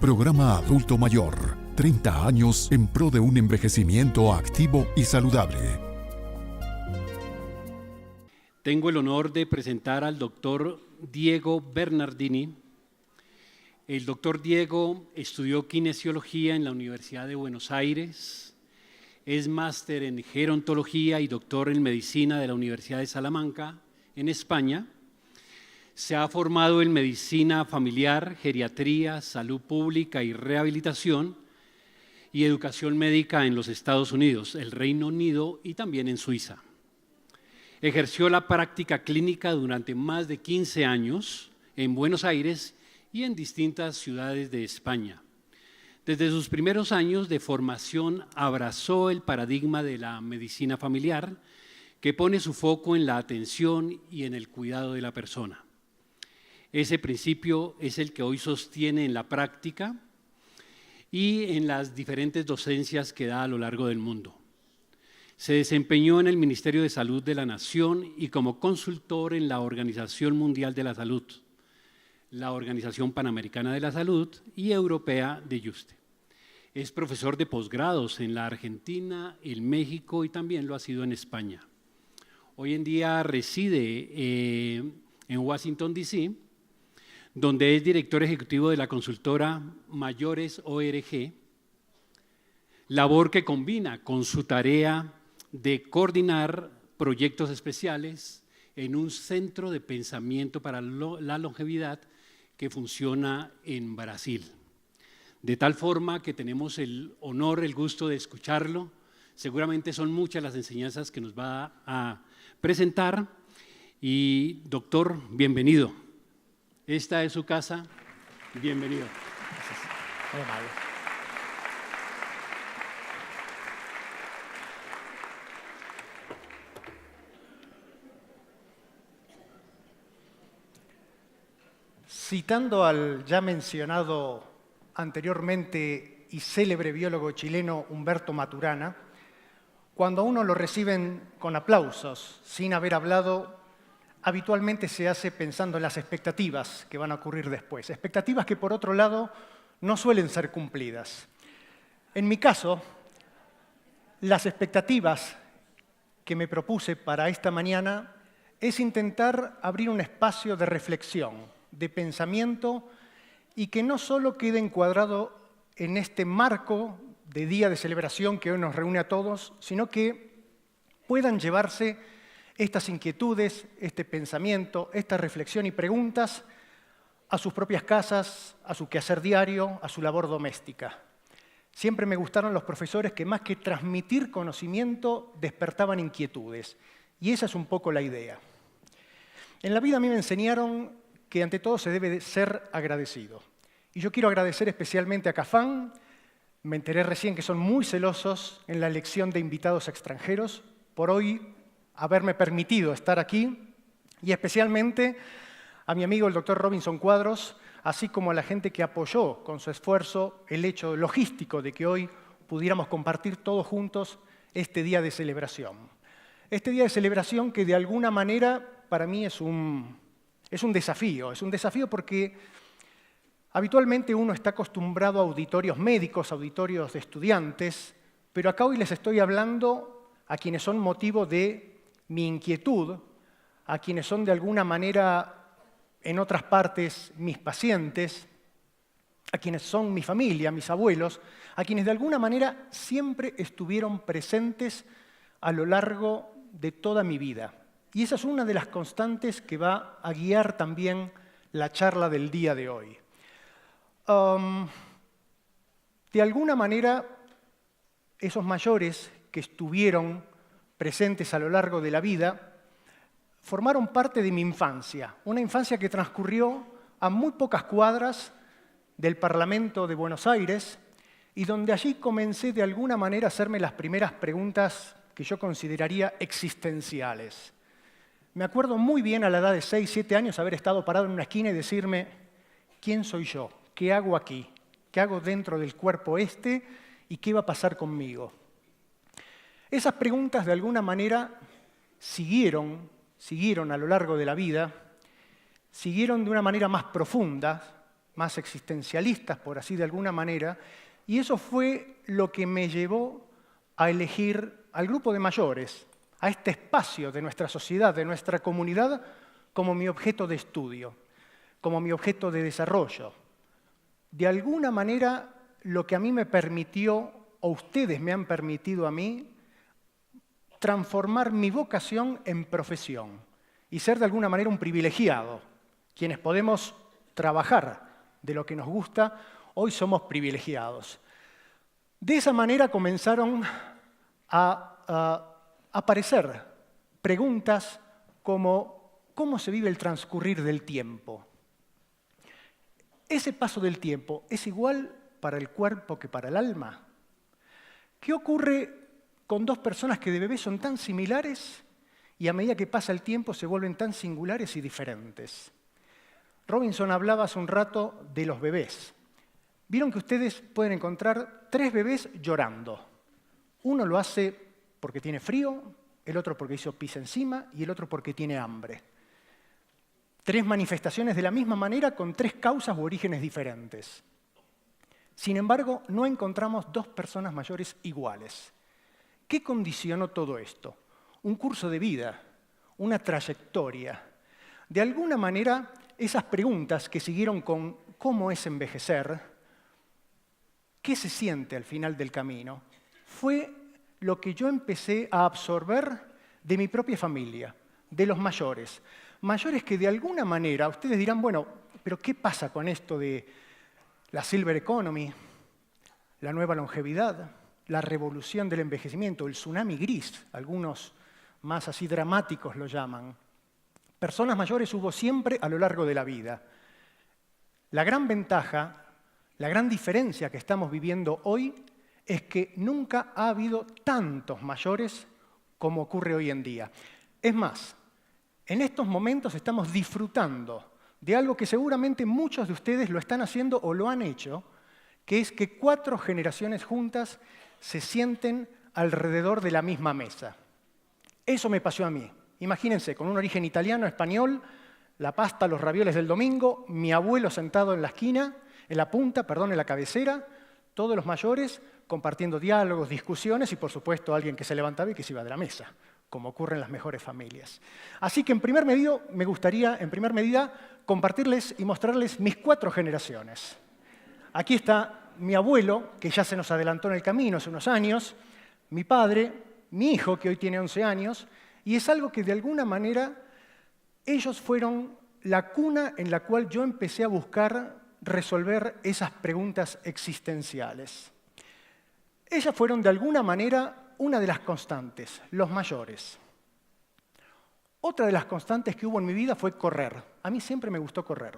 Programa Adulto Mayor. 30 años en pro de un envejecimiento activo y saludable. Tengo el honor de presentar al doctor Diego Bernardini. El doctor Diego estudió kinesiología en la Universidad de Buenos Aires, es máster en gerontología y doctor en medicina de la Universidad de Salamanca, en España. Se ha formado en medicina familiar, geriatría, salud pública y rehabilitación y educación médica en los Estados Unidos, el Reino Unido y también en Suiza. Ejerció la práctica clínica durante más de 15 años en Buenos Aires y en distintas ciudades de España. Desde sus primeros años de formación abrazó el paradigma de la medicina familiar, que pone su foco en la atención y en el cuidado de la persona. Ese principio es el que hoy sostiene en la práctica y en las diferentes docencias que da a lo largo del mundo. Se desempeñó en el Ministerio de Salud de la Nación y como consultor en la Organización Mundial de la Salud, la Organización Panamericana de la Salud y Europea de Juste. Es profesor de posgrados en la Argentina, en México y también lo ha sido en España. Hoy en día reside en Washington, D.C., donde es director ejecutivo de la consultora Mayores ORG, labor que combina con su tarea de coordinar proyectos especiales en un centro de pensamiento para la longevidad que funciona en Brasil. De tal forma que tenemos el honor, el gusto de escucharlo. Seguramente son muchas las enseñanzas que nos va a presentar. Y doctor, bienvenido. Esta es su casa. Bienvenido. Gracias. Muy amable. Citando al ya mencionado anteriormente y célebre biólogo chileno Humberto Maturana, cuando a uno lo reciben con aplausos, sin haber hablado, habitualmente se hace pensando en las expectativas que van a ocurrir después. Expectativas que, por otro lado, no suelen ser cumplidas. En mi caso, las expectativas que me propuse para esta mañana es intentar abrir un espacio de reflexión, de pensamiento, y que no solo quede encuadrado en este marco de día de celebración que hoy nos reúne a todos, sino que puedan llevarse estas inquietudes, este pensamiento, esta reflexión y preguntas a sus propias casas, a su quehacer diario, a su labor doméstica. Siempre me gustaron los profesores que más que transmitir conocimiento, despertaban inquietudes. Y esa es un poco la idea. En la vida a mí me enseñaron que ante todo se debe de ser agradecido. Y yo quiero agradecer especialmente a Cafam. Me enteré recién que son muy celosos en la elección de invitados extranjeros por hoy haberme permitido estar aquí, y especialmente a mi amigo el doctor Robinson Cuadros, así como a la gente que apoyó con su esfuerzo el hecho logístico de que hoy pudiéramos compartir todos juntos este día de celebración. Este día de celebración que de alguna manera para mí es un desafío. Es un desafío porque habitualmente uno está acostumbrado a auditorios médicos, auditorios de estudiantes, pero acá hoy les estoy hablando a quienes son motivo de mi inquietud, a quienes son de alguna manera en otras partes mis pacientes, a quienes son mi familia, mis abuelos, a quienes de alguna manera siempre estuvieron presentes a lo largo de toda mi vida. Y esa es una de las constantes que va a guiar también la charla del día de hoy. De alguna manera, esos mayores que estuvieron presentes a lo largo de la vida formaron parte de mi infancia, una infancia que transcurrió a muy pocas cuadras del Parlamento de Buenos Aires y donde allí comencé de alguna manera a hacerme las primeras preguntas que yo consideraría existenciales. Me acuerdo muy bien a la edad de 6, 7 años haber estado parado en una esquina y decirme, ¿quién soy yo? ¿Qué hago aquí? ¿Qué hago dentro del cuerpo este? ¿Y qué va a pasar conmigo? Esas preguntas de alguna manera siguieron a lo largo de la vida, siguieron de una manera más profunda, más existencialistas, por así de alguna manera, y eso fue lo que me llevó a elegir al grupo de mayores, a este espacio de nuestra sociedad, de nuestra comunidad, como mi objeto de estudio, como mi objeto de desarrollo. De alguna manera, lo que a mí me permitió, o ustedes me han permitido a mí, transformar mi vocación en profesión y ser de alguna manera un privilegiado. Quienes podemos trabajar de lo que nos gusta, hoy somos privilegiados. De esa manera comenzaron a aparecer preguntas como ¿cómo se vive el transcurrir del tiempo? ¿Ese paso del tiempo es igual para el cuerpo que para el alma? ¿Qué ocurre con dos personas que de bebé son tan similares y a medida que pasa el tiempo se vuelven tan singulares y diferentes? Robinson hablaba hace un rato de los bebés. Vieron que ustedes pueden encontrar 3 bebés llorando. Uno lo hace porque tiene frío, el otro porque hizo pis encima y el otro porque tiene hambre. 3 manifestaciones de la misma manera con 3 causas u orígenes diferentes. Sin embargo, no encontramos 2 personas mayores iguales. ¿Qué condicionó todo esto? Un curso de vida, una trayectoria. De alguna manera, esas preguntas que siguieron con ¿cómo es envejecer? ¿Qué se siente al final del camino? Fue lo que yo empecé a absorber de mi propia familia, de los mayores. Mayores que de alguna manera, ustedes dirán, bueno, pero ¿qué pasa con esto de la Silver Economy, la nueva longevidad, la revolución del envejecimiento, el tsunami gris, algunos más así dramáticos lo llaman? Personas mayores hubo siempre a lo largo de la vida. La gran ventaja, la gran diferencia que estamos viviendo hoy es que nunca ha habido tantos mayores como ocurre hoy en día. Es más, en estos momentos estamos disfrutando de algo que seguramente muchos de ustedes lo están haciendo o lo han hecho, que es que 4 generaciones juntas se sienten alrededor de la misma mesa. Eso me pasó a mí. Imagínense, con un origen italiano, español, la pasta, los ravioles del domingo, mi abuelo sentado en la esquina, en la cabecera, todos los mayores compartiendo diálogos, discusiones y, por supuesto, alguien que se levantaba y que se iba de la mesa, como ocurre en las mejores familias. Así que, me gustaría, en primer medida, compartirles y mostrarles mis 4 generaciones. Aquí está mi abuelo, que ya se nos adelantó en el camino hace unos años, mi padre, mi hijo, que hoy tiene 11 años, y es algo que de alguna manera ellos fueron la cuna en la cual yo empecé a buscar resolver esas preguntas existenciales. Ellas fueron de alguna manera una de las constantes, los mayores. Otra de las constantes que hubo en mi vida fue correr. A mí siempre me gustó correr.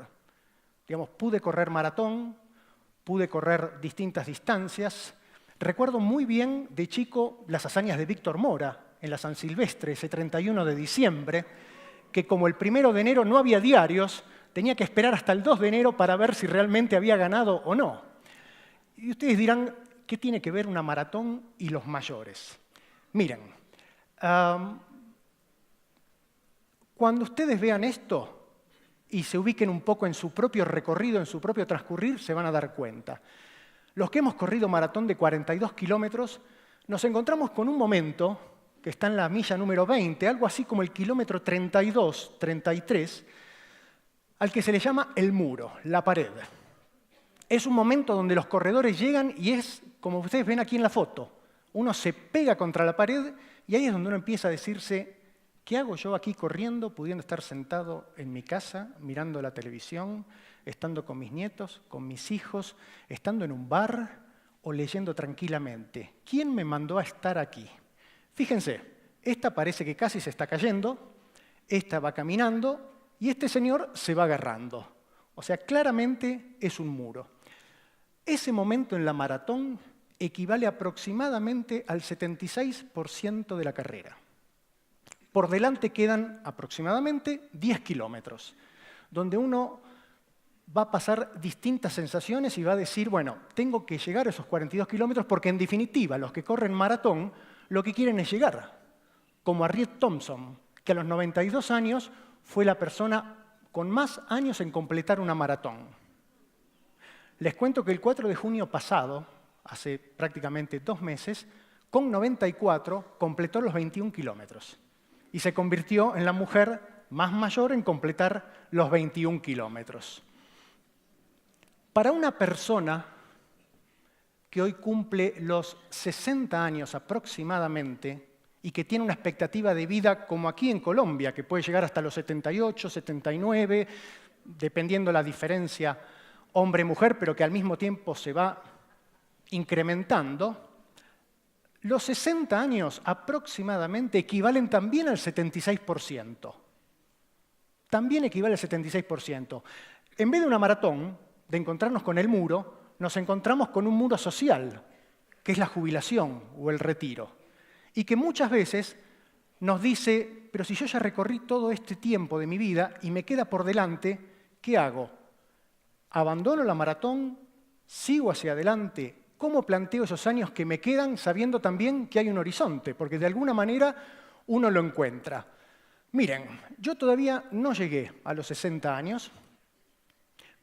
Digamos, pude correr maratón, pude correr distintas distancias. Recuerdo muy bien de chico las hazañas de Víctor Mora en la San Silvestre, ese 31 de diciembre, que como el 1 de enero no había diarios, tenía que esperar hasta el 2 de enero para ver si realmente había ganado o no. Y ustedes dirán, ¿qué tiene que ver una maratón y los mayores? Miren, cuando ustedes vean esto y se ubiquen un poco en su propio recorrido, en su propio transcurrir, se van a dar cuenta. Los que hemos corrido maratón de 42 kilómetros, nos encontramos con un momento que está en la milla número 20, algo así como el kilómetro 32, 33, al que se le llama el muro, la pared. Es un momento donde los corredores llegan y es, como ustedes ven aquí en la foto, uno se pega contra la pared y ahí es donde uno empieza a decirse, ¿qué hago yo aquí corriendo, pudiendo estar sentado en mi casa, mirando la televisión, estando con mis nietos, con mis hijos, estando en un bar o leyendo tranquilamente? ¿Quién me mandó a estar aquí? Fíjense, esta parece que casi se está cayendo, esta va caminando y este señor se va agarrando. O sea, claramente es un muro. Ese momento en la maratón equivale aproximadamente al 76% de la carrera. Por delante quedan aproximadamente 10 kilómetros, donde uno va a pasar distintas sensaciones y va a decir, bueno, tengo que llegar a esos 42 kilómetros porque en definitiva los que corren maratón lo que quieren es llegar. Como Harriet Thompson, que a los 92 años fue la persona con más años en completar una maratón. Les cuento que el 4 de junio pasado, hace prácticamente 2 meses, con 94 completó los 21 kilómetros y se convirtió en la mujer más mayor en completar los 21 kilómetros. Para una persona que hoy cumple los 60 años aproximadamente y que tiene una expectativa de vida como aquí en Colombia, que puede llegar hasta los 78, 79, dependiendo la diferencia hombre-mujer, pero que al mismo tiempo se va incrementando, los 60 años aproximadamente equivalen también al 76%. También equivale al 76%. En vez de una maratón, de encontrarnos con el muro, nos encontramos con un muro social, que es la jubilación o el retiro. Y que muchas veces nos dice, pero si yo ya recorrí todo este tiempo de mi vida y me queda por delante, ¿qué hago? ¿Abandono la maratón? ¿Sigo hacia adelante? ¿Cómo planteo esos años que me quedan sabiendo también que hay un horizonte? Porque de alguna manera uno lo encuentra. Miren, yo todavía no llegué a los 60 años,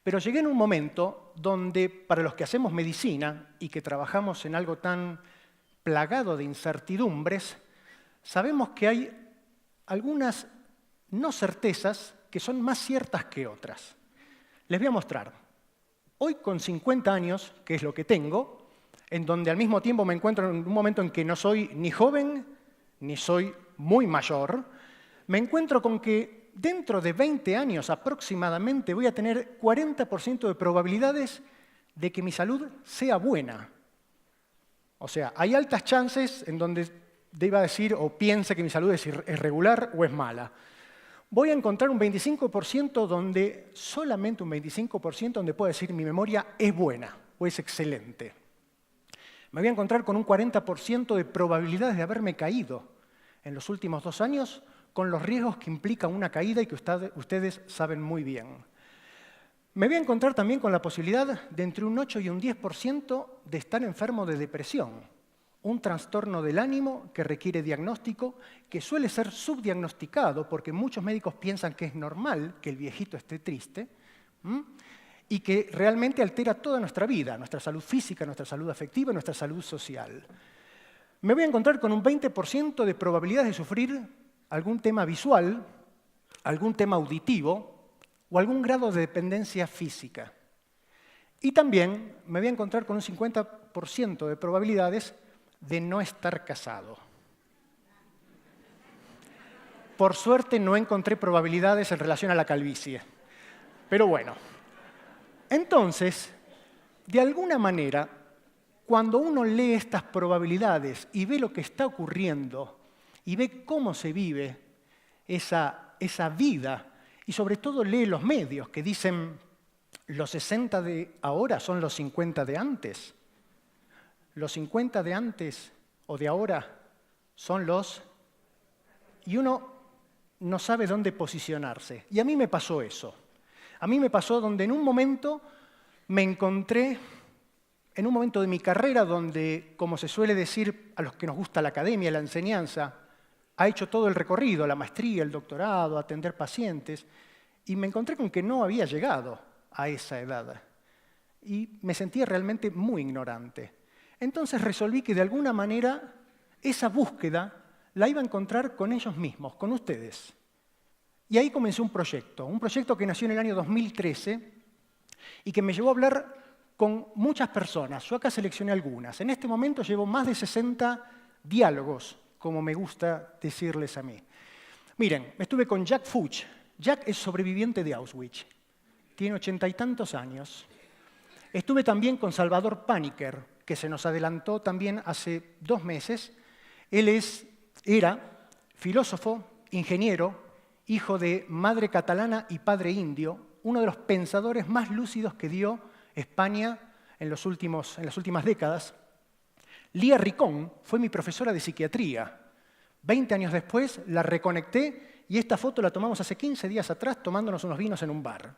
pero llegué en un momento donde, para los que hacemos medicina y que trabajamos en algo tan plagado de incertidumbres, sabemos que hay algunas no certezas que son más ciertas que otras. Les voy a mostrar. Hoy, con 50 años, que es lo que tengo, en donde al mismo tiempo me encuentro en un momento en que no soy ni joven, ni soy muy mayor, me encuentro con que dentro de 20 años aproximadamente voy a tener 40% de probabilidades de que mi salud sea buena. O sea, hay altas chances en donde deba decir o piense que mi salud es regular o es mala. Voy a encontrar un 25% donde, solamente un 25% donde puedo decir mi memoria es buena o es excelente. Me voy a encontrar con un 40% de probabilidades de haberme caído en los últimos 2 años, con los riesgos que implica una caída y que ustedes saben muy bien. Me voy a encontrar también con la posibilidad de entre un 8 y un 10% de estar enfermo de depresión, un trastorno del ánimo que requiere diagnóstico, que suele ser subdiagnosticado porque muchos médicos piensan que es normal que el viejito esté triste y que realmente altera toda nuestra vida, nuestra salud física, nuestra salud afectiva, nuestra salud social. Me voy a encontrar con un 20% de probabilidades de sufrir algún tema visual, algún tema auditivo o algún grado de dependencia física. Y también me voy a encontrar con un 50% de probabilidades de no estar casado. Por suerte no encontré probabilidades en relación a la calvicie. Pero bueno. Entonces, de alguna manera, cuando uno lee estas probabilidades y ve lo que está ocurriendo y ve cómo se vive esa vida, y sobre todo lee los medios que dicen los 60 de ahora son los 50 de antes, los 50 de antes o de ahora son los... Y uno no sabe dónde posicionarse. Y a mí me pasó eso. A mí me pasó donde en un momento me encontré, en un momento de mi carrera donde, como se suele decir a los que nos gusta la academia, la enseñanza, ha hecho todo el recorrido, la maestría, el doctorado, atender pacientes, y me encontré con que no había llegado a esa edad. Y me sentía realmente muy ignorante. Entonces resolví que de alguna manera esa búsqueda la iba a encontrar con ellos mismos, con ustedes. Y ahí comencé un proyecto que nació en el año 2013 y que me llevó a hablar con muchas personas. Yo acá seleccioné algunas. En este momento llevo más de 60 diálogos, como me gusta decirles a mí. Miren, estuve con Jack Fuchs. Jack es sobreviviente de Auschwitz. Tiene 80 y tantos años. Estuve también con Salvador Paniker, que se nos adelantó también hace 2 meses. Él era filósofo, ingeniero, hijo de madre catalana y padre indio, uno de los pensadores más lúcidos que dio España en las últimas décadas. Lía Ricón fue mi profesora de psiquiatría. 20 años después la reconecté y esta foto la tomamos hace 15 días atrás tomándonos unos vinos en un bar.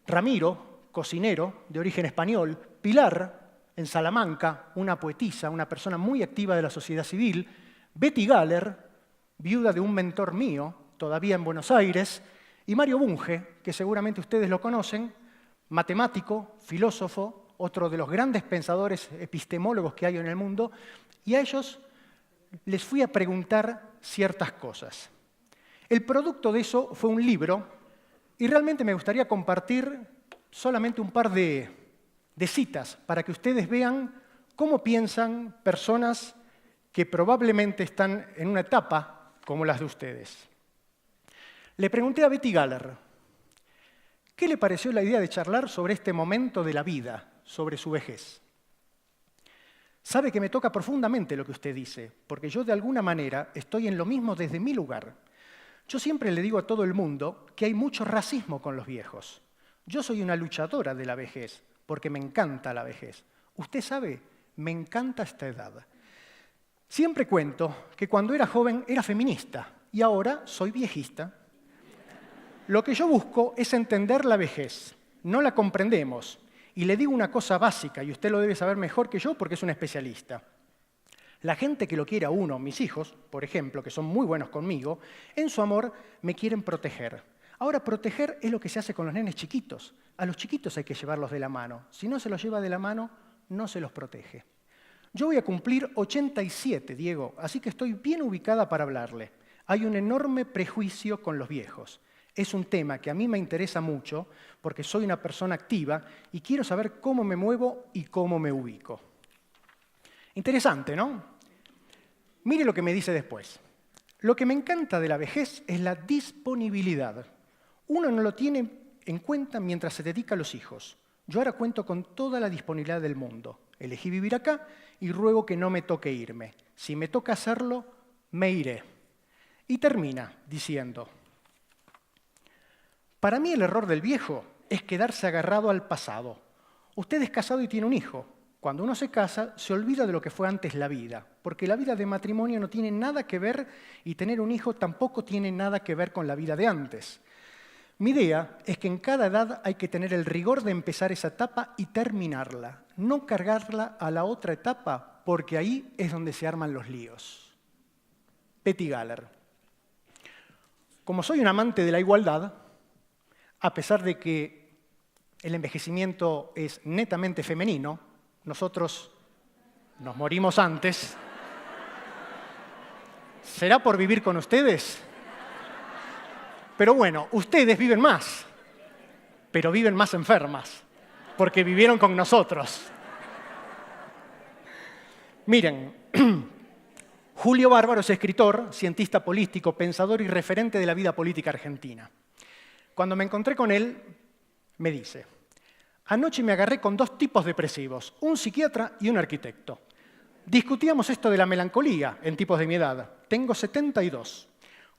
Ramiro, cocinero de origen español. Pilar, en Salamanca, una poetisa, una persona muy activa de la sociedad civil. Betty Galler, viuda de un mentor mío, todavía en Buenos Aires. Y Mario Bunge, que seguramente ustedes lo conocen, matemático, filósofo, otro de los grandes pensadores epistemólogos que hay en el mundo, y a ellos les fui a preguntar ciertas cosas. El producto de eso fue un libro, y realmente me gustaría compartir solamente un par de citas para que ustedes vean cómo piensan personas que probablemente están en una etapa como las de ustedes. Le pregunté a Betty Galler, ¿qué le pareció la idea de charlar sobre este momento de la vida, sobre su vejez? Sabe que me toca profundamente lo que usted dice, porque yo de alguna manera estoy en lo mismo desde mi lugar. Yo siempre le digo a todo el mundo que hay mucho racismo con los viejos. Yo soy una luchadora de la vejez, porque me encanta la vejez. Usted sabe, me encanta esta edad. Siempre cuento que cuando era joven era feminista y ahora soy viejista. Lo que yo busco es entender la vejez, no la comprendemos. Y le digo una cosa básica, y usted lo debe saber mejor que yo porque es un especialista. La gente que lo quiere a uno, mis hijos, por ejemplo, que son muy buenos conmigo, en su amor me quieren proteger. Ahora, proteger es lo que se hace con los nenes chiquitos. A los chiquitos hay que llevarlos de la mano. Si no se los lleva de la mano, no se los protege. Yo voy a cumplir 87, Diego, así que estoy bien ubicada para hablarle. Hay un enorme prejuicio con los viejos. Es un tema que a mí me interesa mucho porque soy una persona activa y quiero saber cómo me muevo y cómo me ubico. Interesante, ¿no? Mire lo que me dice después. Lo que me encanta de la vejez es la disponibilidad. Uno no lo tiene en cuenta mientras se dedica a los hijos. Yo ahora cuento con toda la disponibilidad del mundo. Elegí vivir acá y ruego que no me toque irme. Si me toca hacerlo, me iré. Y termina diciendo, para mí el error del viejo es quedarse agarrado al pasado. Usted es casado y tiene un hijo. Cuando uno se casa, se olvida de lo que fue antes la vida, porque la vida de matrimonio no tiene nada que ver y tener un hijo tampoco tiene nada que ver con la vida de antes. Mi idea es que en cada edad hay que tener el rigor de empezar esa etapa y terminarla, no cargarla a la otra etapa, porque ahí es donde se arman los líos. Betty Galler. Como soy un amante de la igualdad, a pesar de que el envejecimiento es netamente femenino, nosotros nos morimos antes. ¿Será por vivir con ustedes? Pero bueno, ustedes viven más, pero viven más enfermas, porque vivieron con nosotros. Miren, Julio Bárbaro es escritor, cientista político, pensador y referente de la vida política argentina. Cuando me encontré con él, me dice, anoche me agarré con dos tipos depresivos, un psiquiatra y un arquitecto. Discutíamos esto de la melancolía en tipos de mi edad. Tengo 72,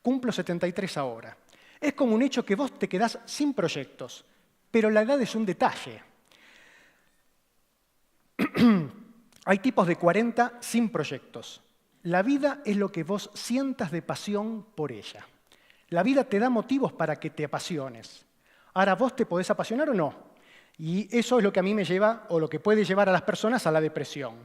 cumplo 73 ahora. Es como un hecho que vos te quedás sin proyectos, pero la edad es un detalle. Hay tipos de 40 sin proyectos. La vida es lo que vos sientas de pasión por ella. La vida te da motivos para que te apasiones. Ahora, ¿vos te podés apasionar o no? Y eso es lo que a mí me lleva, o lo que puede llevar a las personas a la depresión.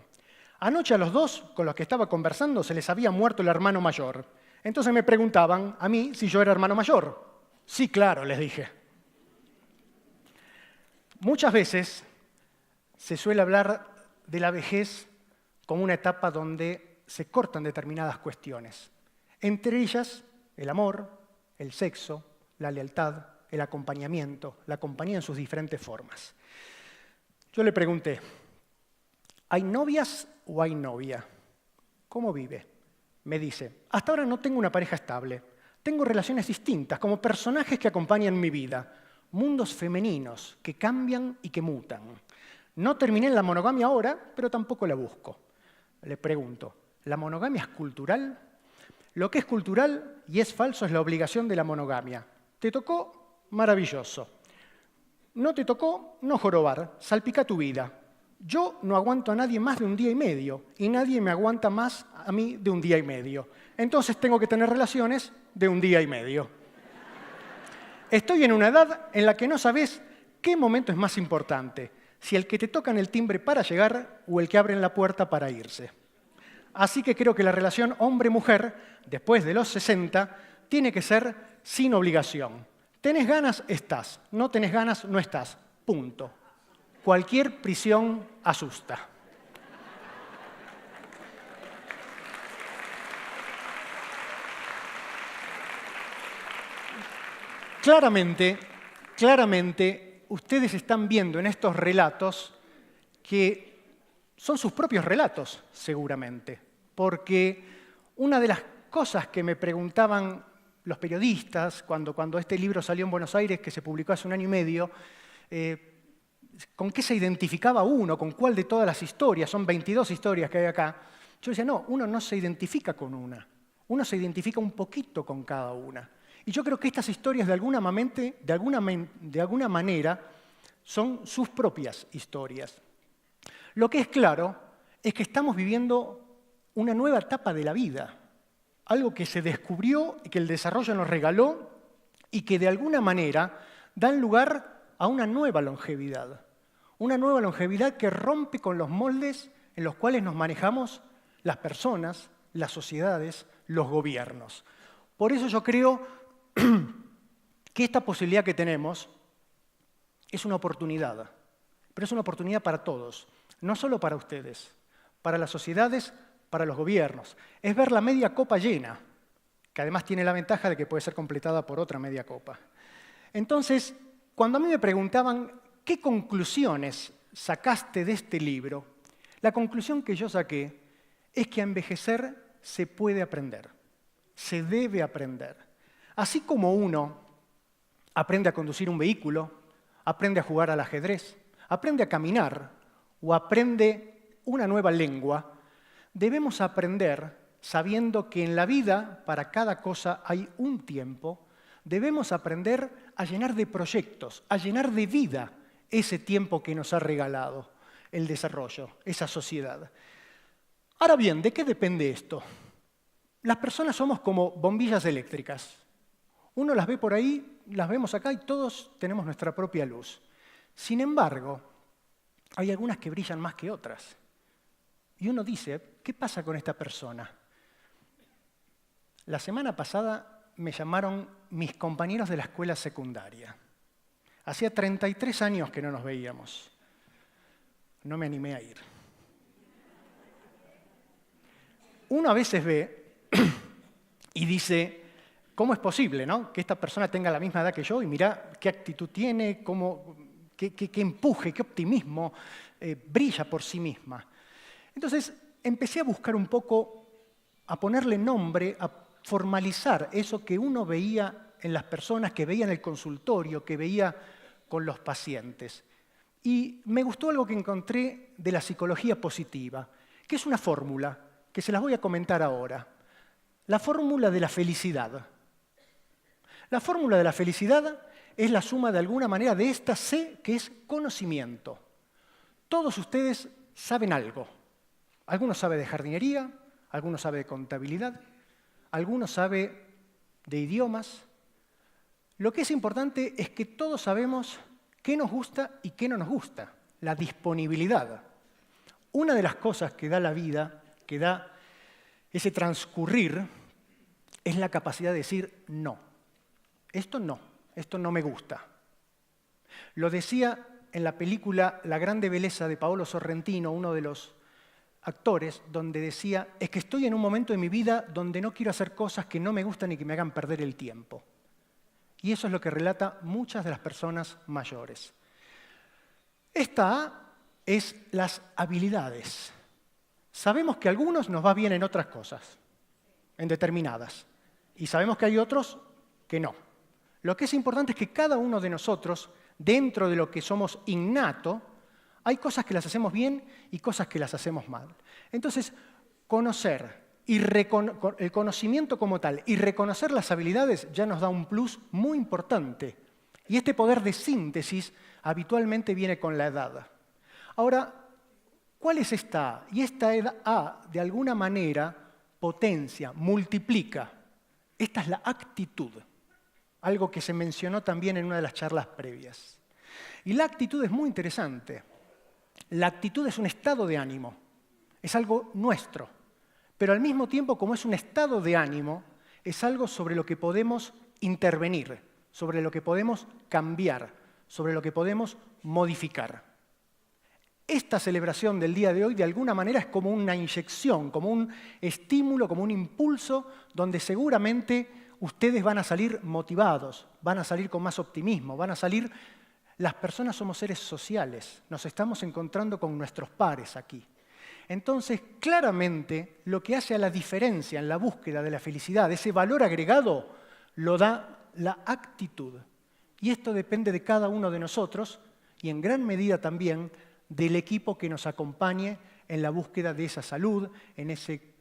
Anoche a los dos con los que estaba conversando se les había muerto el hermano mayor. Entonces me preguntaban a mí si yo era hermano mayor. Sí, claro, les dije. Muchas veces se suele hablar de la vejez como una etapa donde se cortan determinadas cuestiones. Entre ellas, el amor, el sexo, la lealtad, el acompañamiento, la compañía en sus diferentes formas. Yo le pregunté, ¿hay novias o hay novia? ¿Cómo vive? Me dice, hasta ahora no tengo una pareja estable. Tengo relaciones distintas, como personajes que acompañan mi vida. Mundos femeninos que cambian y que mutan. No terminé en la monogamia ahora, pero tampoco la busco. Le pregunto, ¿la monogamia es cultural? Lo que es cultural y es falso es la obligación de la monogamia. ¿Te tocó? Maravilloso. No te tocó, no jorobar, salpica tu vida. Yo no aguanto a nadie más de un día y medio, y nadie me aguanta más a mí de un día y medio. Entonces tengo que tener relaciones de un día y medio. Estoy en una edad en la que no sabes qué momento es más importante, si el que te tocan el timbre para llegar o el que abren la puerta para irse. Así que creo que la relación hombre-mujer, después de los 60, tiene que ser sin obligación. ¿Tenés ganas? Estás. No tenés ganas, no estás. Punto. Cualquier prisión asusta. Claramente, ustedes están viendo en estos relatos que son sus propios relatos, seguramente, porque una de las cosas que me preguntaban los periodistas cuando este libro salió en Buenos Aires, que se publicó hace 1 año y medio, ¿con qué se identificaba uno? ¿Con cuál de todas las historias? Son 22 historias que hay acá. Yo decía, no, uno no se identifica con una. Uno se identifica un poquito con cada una. Y yo creo que estas historias de alguna manera son sus propias historias. Lo que es claro es que estamos viviendo una nueva etapa de la vida, algo que se descubrió y que el desarrollo nos regaló y que de alguna manera dan lugar a una nueva longevidad que rompe con los moldes en los cuales nos manejamos las personas, las sociedades, los gobiernos. Por eso yo creo que esta posibilidad que tenemos es una oportunidad, pero es una oportunidad para todos, no solo para ustedes, para las sociedades, para los gobiernos. Es ver la media copa llena, que además tiene la ventaja de que puede ser completada por otra media copa. Entonces, cuando a mí me preguntaban qué conclusiones sacaste de este libro, la conclusión que yo saqué es que a envejecer se puede aprender, se debe aprender. Así como uno aprende a conducir un vehículo, aprende a jugar al ajedrez, aprende a caminar o aprende una nueva lengua, debemos aprender sabiendo que en la vida para cada cosa hay un tiempo, debemos aprender a llenar de proyectos, a llenar de vida ese tiempo que nos ha regalado el desarrollo, esa sociedad. Ahora bien, ¿de qué depende esto? Las personas somos como bombillas eléctricas. Uno las ve por ahí, las vemos acá y todos tenemos nuestra propia luz. Sin embargo, hay algunas que brillan más que otras. Y uno dice, ¿qué pasa con esta persona? La semana pasada me llamaron mis compañeros de la escuela secundaria. Hacía 33 años que no nos veíamos. No me animé a ir. Uno a veces ve y dice, ¿cómo es posible, no? Que esta persona tenga la misma edad que yo y mirá qué actitud tiene, qué empuje, qué optimismo, brilla por sí misma. Entonces empecé a buscar un poco, a ponerle nombre, a formalizar eso que uno veía en las personas, que veía en el consultorio, que veía con los pacientes. Y me gustó algo que encontré de la psicología positiva, que es una fórmula que se las voy a comentar ahora. La fórmula de la felicidad. La fórmula de la felicidad es la suma de alguna manera de esta C, que es conocimiento. Todos ustedes saben algo. Algunos saben de jardinería, algunos saben de contabilidad, algunos saben de idiomas. Lo que es importante es que todos sabemos qué nos gusta y qué no nos gusta, la disponibilidad. Una de las cosas que da la vida, que da ese transcurrir, es la capacidad de decir no. Esto no me gusta. Lo decía en la película La grande belleza de Paolo Sorrentino, uno de los actores, donde decía, es que estoy en un momento de mi vida donde no quiero hacer cosas que no me gustan y que me hagan perder el tiempo. Y eso es lo que relata muchas de las personas mayores. Esta A es las habilidades. Sabemos que a algunos nos va bien en otras cosas, en determinadas, y sabemos que hay otros que no. Lo que es importante es que cada uno de nosotros, dentro de lo que somos innato, hay cosas que las hacemos bien y cosas que las hacemos mal. Entonces, conocer el conocimiento como tal y reconocer las habilidades ya nos da un plus muy importante. Y este poder de síntesis habitualmente viene con la edad. Ahora, ¿cuál es esta A? Y esta A, de alguna manera, potencia, multiplica. Esta es la actitud, algo que se mencionó también en una de las charlas previas. Y la actitud es muy interesante. La actitud es un estado de ánimo, es algo nuestro, pero al mismo tiempo, como es un estado de ánimo, es algo sobre lo que podemos intervenir, sobre lo que podemos cambiar, sobre lo que podemos modificar. Esta celebración del día de hoy, de alguna manera, es como una inyección, como un estímulo, como un impulso, donde seguramente ustedes van a salir motivados, van a salir con más optimismo, van a salir... Las personas somos seres sociales, nos estamos encontrando con nuestros pares aquí. Entonces, claramente, lo que hace a la diferencia en la búsqueda de la felicidad, ese valor agregado, lo da la actitud. Y esto depende de cada uno de nosotros y en gran medida también del equipo que nos acompañe en la búsqueda de esa salud, en ese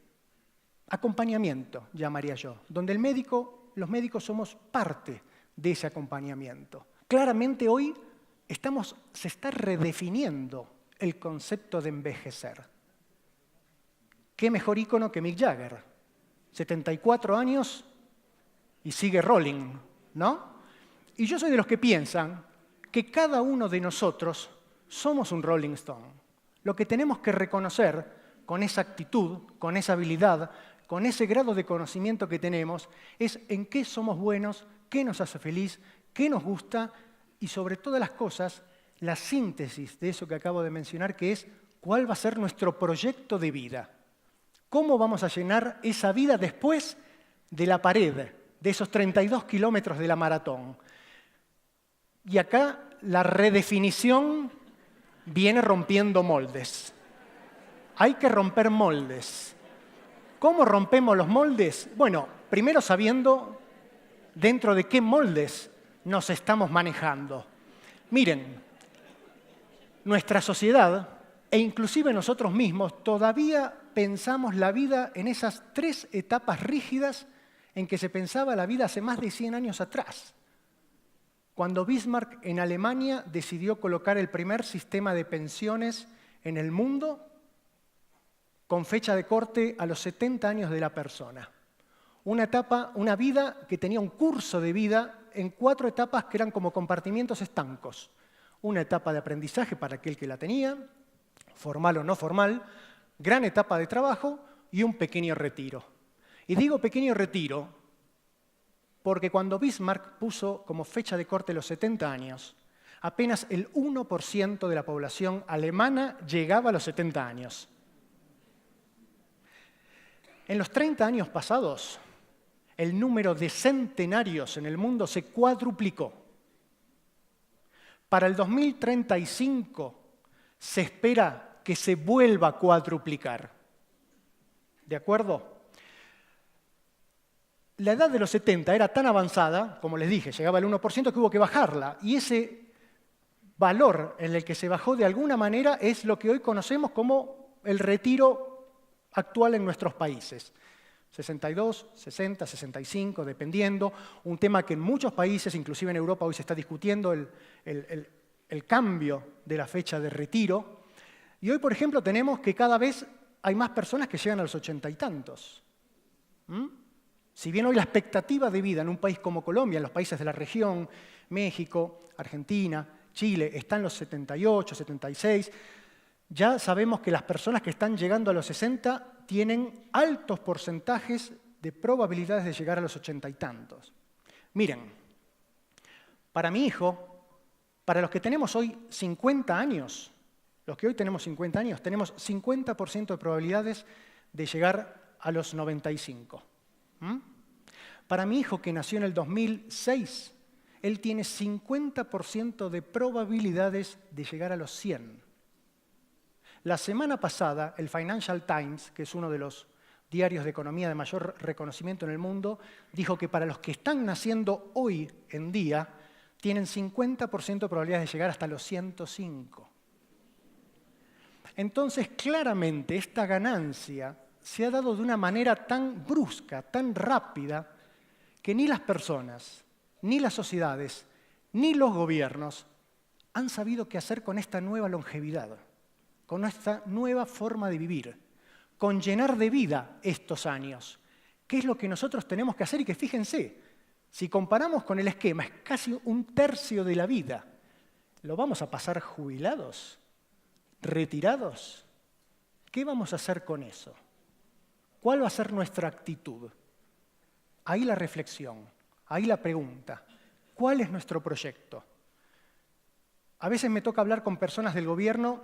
acompañamiento, llamaría yo, donde los médicos somos parte de ese acompañamiento. Claramente hoy se está redefiniendo el concepto de envejecer. ¿Qué mejor ícono que Mick Jagger? 74 años y sigue rolling, ¿no? Y yo soy de los que piensan que cada uno de nosotros somos un Rolling Stone. Lo que tenemos que reconocer con esa actitud, con esa habilidad, con ese grado de conocimiento que tenemos, es en qué somos buenos, qué nos hace feliz, qué nos gusta y sobre todas las cosas, la síntesis de eso que acabo de mencionar, que es cuál va a ser nuestro proyecto de vida. ¿Cómo vamos a llenar esa vida después de la pared, de esos 32 kilómetros de la maratón? Y acá la redefinición viene rompiendo moldes. Hay que romper moldes. ¿Cómo rompemos los moldes? Bueno, primero sabiendo dentro de qué moldes nos estamos manejando. Miren, nuestra sociedad e inclusive nosotros mismos todavía pensamos la vida en esas 3 etapas rígidas en que se pensaba la vida hace más de 100 años atrás. Cuando Bismarck en Alemania decidió colocar el primer sistema de pensiones en el mundo con fecha de corte a los 70 años de la persona. Una vida que tenía un curso de vida en 4 etapas que eran como compartimientos estancos. Una etapa de aprendizaje para aquel que la tenía, formal o no formal, gran etapa de trabajo y un pequeño retiro. Y digo pequeño retiro porque cuando Bismarck puso como fecha de corte los 70 años, apenas el 1% de la población alemana llegaba a los 70 años. En los 30 años pasados, el número de centenarios en el mundo se cuadruplicó. Para el 2035 se espera que se vuelva a cuadruplicar. ¿De acuerdo? La edad de los 70 era tan avanzada, como les dije, llegaba al 1%, que hubo que bajarla. Y ese valor en el que se bajó de alguna manera es lo que hoy conocemos como el retiro actual en nuestros países. 62, 60, 65, dependiendo. Un tema que en muchos países, inclusive en Europa, hoy se está discutiendo el cambio de la fecha de retiro. Y hoy, por ejemplo, tenemos que cada vez hay más personas que llegan a los 80 y tantos. Si bien hoy la expectativa de vida en un país como Colombia, en los países de la región, México, Argentina, Chile, está en los 78, 76, ya sabemos que las personas que están llegando a los 60 tienen altos porcentajes de probabilidades de llegar a los 80 y tantos. Miren, para mi hijo, para los que tenemos hoy 50 años, los que hoy tenemos 50 años, tenemos 50% de probabilidades de llegar a los 95. Para mi hijo que nació en el 2006, él tiene 50% de probabilidades de llegar a los 100. La semana pasada, el Financial Times, que es uno de los diarios de economía de mayor reconocimiento en el mundo, dijo que para los que están naciendo hoy en día, tienen 50% de probabilidades de llegar hasta los 105. Entonces, claramente, esta ganancia se ha dado de una manera tan brusca, tan rápida, que ni las personas, ni las sociedades, ni los gobiernos han sabido qué hacer con esta nueva longevidad, con esta nueva forma de vivir, con llenar de vida estos años. ¿Qué es lo que nosotros tenemos que hacer? Y que fíjense, si comparamos con el esquema, es casi 1/3 de la vida. ¿Lo vamos a pasar jubilados? ¿Retirados? ¿Qué vamos a hacer con eso? ¿Cuál va a ser nuestra actitud? Ahí la reflexión, ahí la pregunta. ¿Cuál es nuestro proyecto? A veces me toca hablar con personas del gobierno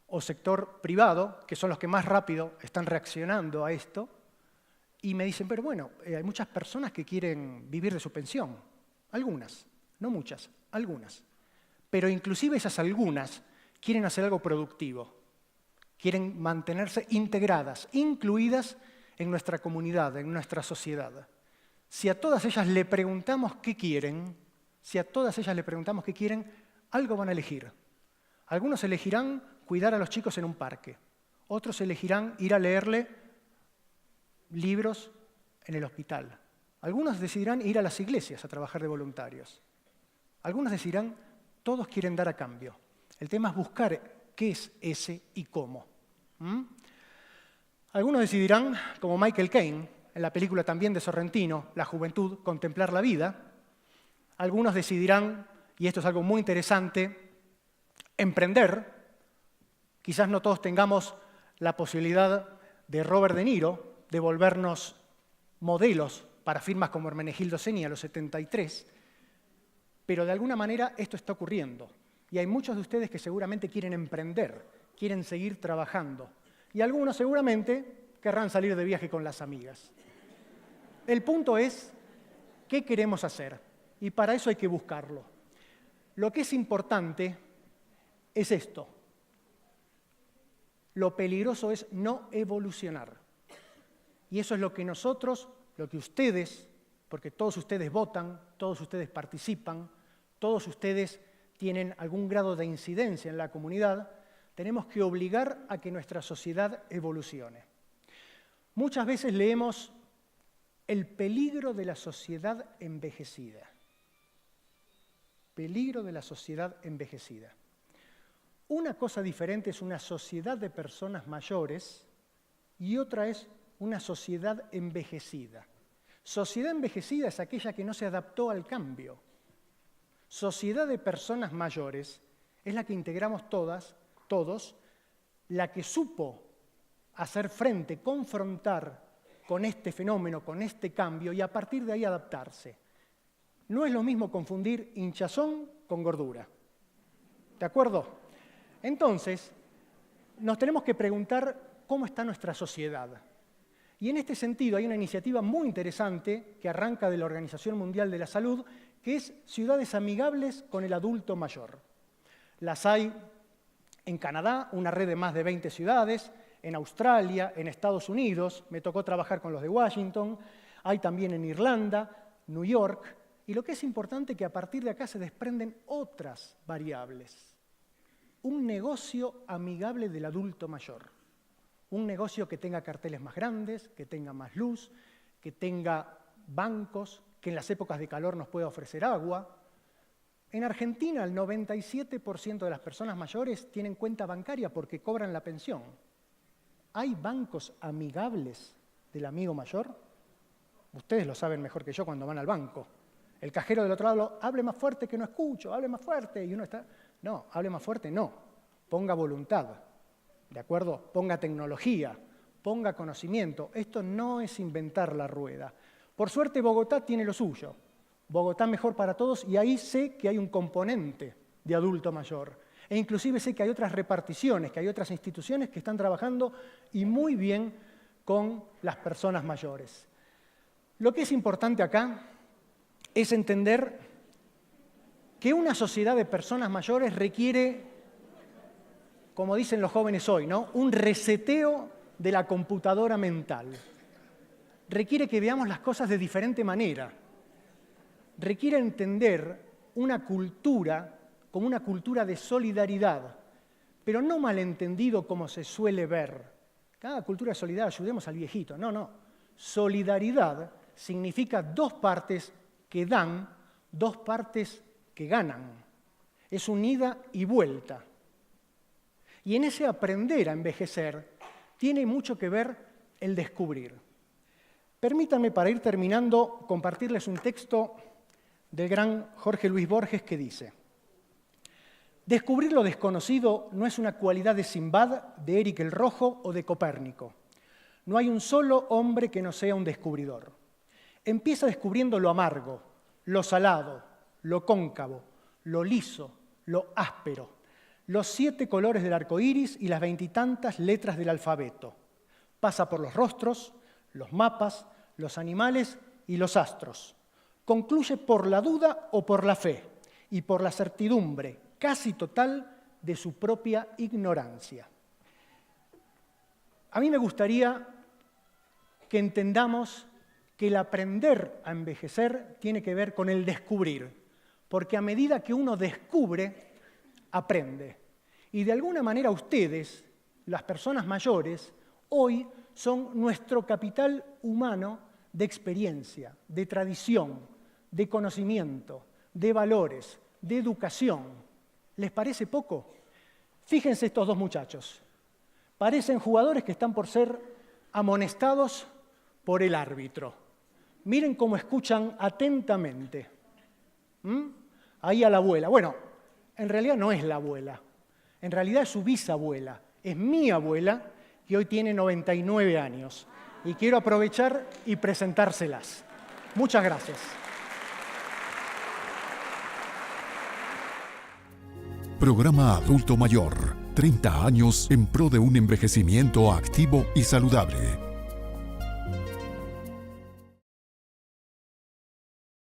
o sector privado, que son los que más rápido están reaccionando a esto, y me dicen, pero bueno, hay muchas personas que quieren vivir de su pensión. Algunas, no muchas, algunas. Pero inclusive esas algunas quieren hacer algo productivo. Quieren mantenerse integradas, incluidas en nuestra comunidad, en nuestra sociedad. Si a todas ellas le preguntamos qué quieren, algo van a elegir. Algunos elegirán cuidar a los chicos en un parque. Otros elegirán ir a leerle libros en el hospital. Algunos decidirán ir a las iglesias a trabajar de voluntarios. Algunos decidirán, todos quieren dar a cambio. El tema es buscar qué es ese y cómo. Algunos decidirán, como Michael Caine, en la película también de Sorrentino, La juventud, contemplar la vida. Algunos decidirán, y esto es algo muy interesante, emprender. Quizás no todos tengamos la posibilidad de Robert De Niro, de volvernos modelos para firmas como Hermenegildo Ceni a los 73, pero de alguna manera esto está ocurriendo. Y hay muchos de ustedes que seguramente quieren emprender, quieren seguir trabajando. Y algunos seguramente querrán salir de viaje con las amigas. El punto es, ¿qué queremos hacer? Y para eso hay que buscarlo. Lo que es importante es esto. Lo peligroso es no evolucionar. Y eso es lo que nosotros, lo que ustedes, porque todos ustedes votan, todos ustedes participan, todos ustedes tienen algún grado de incidencia en la comunidad, tenemos que obligar a que nuestra sociedad evolucione. Muchas veces leemos el peligro de la sociedad envejecida. Peligro de la sociedad envejecida. Una cosa diferente es una sociedad de personas mayores y otra es una sociedad envejecida. Sociedad envejecida es aquella que no se adaptó al cambio. Sociedad de personas mayores es la que integramos todos, la que supo hacer frente, confrontar con este fenómeno, con este cambio y a partir de ahí adaptarse. No es lo mismo confundir hinchazón con gordura. ¿De acuerdo? Entonces, nos tenemos que preguntar cómo está nuestra sociedad. Y en este sentido hay una iniciativa muy interesante que arranca de la Organización Mundial de la Salud, que es ciudades amigables con el adulto mayor. Las hay en Canadá, una red de más de 20 ciudades, en Australia, en Estados Unidos, me tocó trabajar con los de Washington, hay también en Irlanda, New York, y lo que es importante es que a partir de acá se desprenden otras variables. Un negocio amigable del adulto mayor. Un negocio que tenga carteles más grandes, que tenga más luz, que tenga bancos, que en las épocas de calor nos pueda ofrecer agua. En Argentina, el 97% de las personas mayores tienen cuenta bancaria porque cobran la pensión. ¿Hay bancos amigables del amigo mayor? Ustedes lo saben mejor que yo cuando van al banco. El cajero del otro lado, hable más fuerte que no escucho, hable más fuerte. Y uno está, no, hable más fuerte, no. Ponga voluntad, ¿de acuerdo? Ponga tecnología, ponga conocimiento. Esto no es inventar la rueda. Por suerte Bogotá tiene lo suyo. Bogotá mejor para todos y ahí sé que hay un componente de adulto mayor. E inclusive sé que hay otras reparticiones, que hay otras instituciones que están trabajando y muy bien con las personas mayores. Lo que es importante acá es entender que una sociedad de personas mayores requiere, como dicen los jóvenes hoy, ¿no?, un reseteo de la computadora mental. Requiere que veamos las cosas de diferente manera. Requiere entender una cultura como una cultura de solidaridad, pero no malentendido como se suele ver. Cada cultura de solidaridad, ayudemos al viejito. No. Solidaridad significa dos partes que dan, dos partes que ganan. Es un ida y vuelta. Y en ese aprender a envejecer tiene mucho que ver el descubrir. Permítanme, para ir terminando, compartirles un texto del gran Jorge Luis Borges que dice: descubrir lo desconocido no es una cualidad de Simbad, de Eric el Rojo o de Copérnico. No hay un solo hombre que no sea un descubridor. Empieza descubriendo lo amargo, lo salado, lo cóncavo, lo liso, lo áspero, los 7 colores del arco iris y las 20 y tantas letras del alfabeto. Pasa por los rostros, los mapas, los animales y los astros. Concluye por la duda o por la fe y por la certidumbre casi total de su propia ignorancia. A mí me gustaría que entendamos que el aprender a envejecer tiene que ver con el descubrir, porque a medida que uno descubre, aprende. Y de alguna manera ustedes, las personas mayores, hoy son nuestro capital humano de experiencia, de tradición, de conocimiento, de valores, de educación. ¿Les parece poco? Fíjense estos 2 muchachos. Parecen jugadores que están por ser amonestados por el árbitro. Miren cómo escuchan atentamente. Ahí a la abuela. Bueno, en realidad no es la abuela. En realidad es su bisabuela. Es mi abuela, que hoy tiene 99 años. Y quiero aprovechar y presentárselas. Muchas gracias. Programa Adulto Mayor. 30 años en pro de un envejecimiento activo y saludable.